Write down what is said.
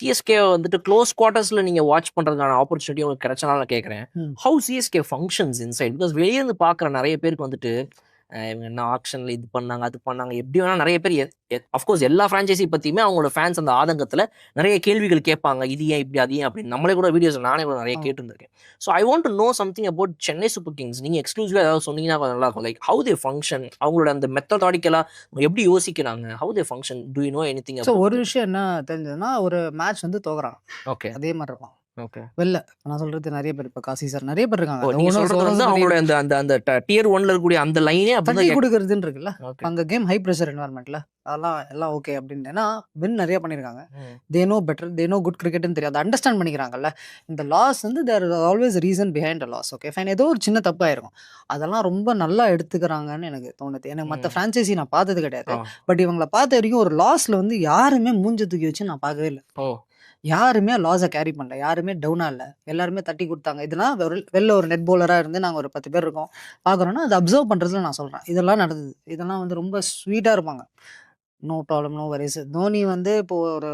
CSK வந்துட்டு close குவார்ட்டர்ஸ்ல நீங்க watch பண்றதுக்கான ஆப்பர்ச்சுனிட்டி உங்களுக்கு கிடைச்சனால நான் கேட்குறேன். How CSK functions inside? Because வெளியே இருந்து பார்க்குற நிறைய பேருக்கு வந்துட்டு இவங்க என்ன ஆக்ஷன்ல இது பண்ணாங்க அது பண்ணாங்க எப்படி வேணா நிறைய பேர் அஃப்கோர்ஸ் எல்லா ஃப்ரான்ச்சைஸி பற்றியுமே அவங்களோட ஃபேன்ஸ் அந்த ஆதங்கத்தில் நிறைய கேள்விகள் கேட்பாங்க. இது ஏன் இப்படி அது ஏன் அப்படின்னு நம்மளே கூட வீடியோஸ் நானே கூட நிறைய கேட்டுருக்கேன். So I want to know something about Chennai super Kings. நீங்கள் எக்ஸ்க்ளூசிவாக ஏதாவது சொன்னீங்கன்னா கொஞ்சம் நல்லா இருக்கும். லைக் ஹவு தே ஃபங்க்ஷன், அவங்களோட அந்த மெத்தடாடிக்கலாக எப்படி யோசிக்கிறாங்க, how they function, to you know anything? So ஒரு விஷயம் என்ன தெரிஞ்சதுன்னா, ஒரு மேட்ச் வந்து தோக்குறாங்க, ஓகே, அதே மாதிரி இருக்கும் ஓகே. வெளில. நான் சொல்றது நிறைய பேர் இப்போ காசி சார் நிறைய பேர் இருக்காங்க. நீங்க சொல்றது வந்து அவங்களோட அந்த அந்த அந்த டியர் 1ல இருக்கக்கூடிய அந்த லைனே தட்டி அப்படி கொடுக்கறதுன்னு இருக்குல்ல. அந்த கேம் ஹை ப்ரெஷர் என்வாயர்மெண்ட்ல அதெல்லாம் எல்லாம் ஓகே அப்படின்னு. ஏன்னா வின் நிறைய பண்ணியிருக்காங்க. They know better, they know good கிரிக்கெட்னு தெரியும், அதை அண்டர்ஸ்டாண்ட் பண்ணிக்கிறாங்கல்ல. இந்த லாஸ் வந்து there always reason behind a loss. Okay fine, ஏதோ ஒரு சின்ன தப்பு ஆயிருக்கும், அதெல்லாம் ரொம்ப நல்லா எடுத்துக்கிறாங்கன்னு எனக்கு தோணுது. எனக்கு மற்ற ஃப்ரான்ச்சைசி நான் பார்த்தது கிடையாது, பட் இவங்களை பார்த்த வரைக்கும் ஒரு லாஸ்ல வந்து யாருமே மூஞ்ச தூக்கி வச்சு நான் பார்க்கவே இல்லை. யாருமே லாஸை கேரி பண்ணல, யாருமே டவுனாக இல்லை, எல்லாருமே தட்டி கொடுத்தாங்க. இதெல்லாம் வெளில ஒரு நெட் பவுலராக இருந்து நாங்கள் ஒரு 10 பேர் இருக்கோம் பார்க்குறோன்னா அதை அப்சர்வ் பண்ணுறதுல நான் சொல்கிறேன். இதெல்லாம் நடந்தது, இதெல்லாம் வந்து ரொம்ப ஸ்வீட்டாக இருப்பாங்க. No problem, no worries. Dhoni வந்து இப்போ ஒரு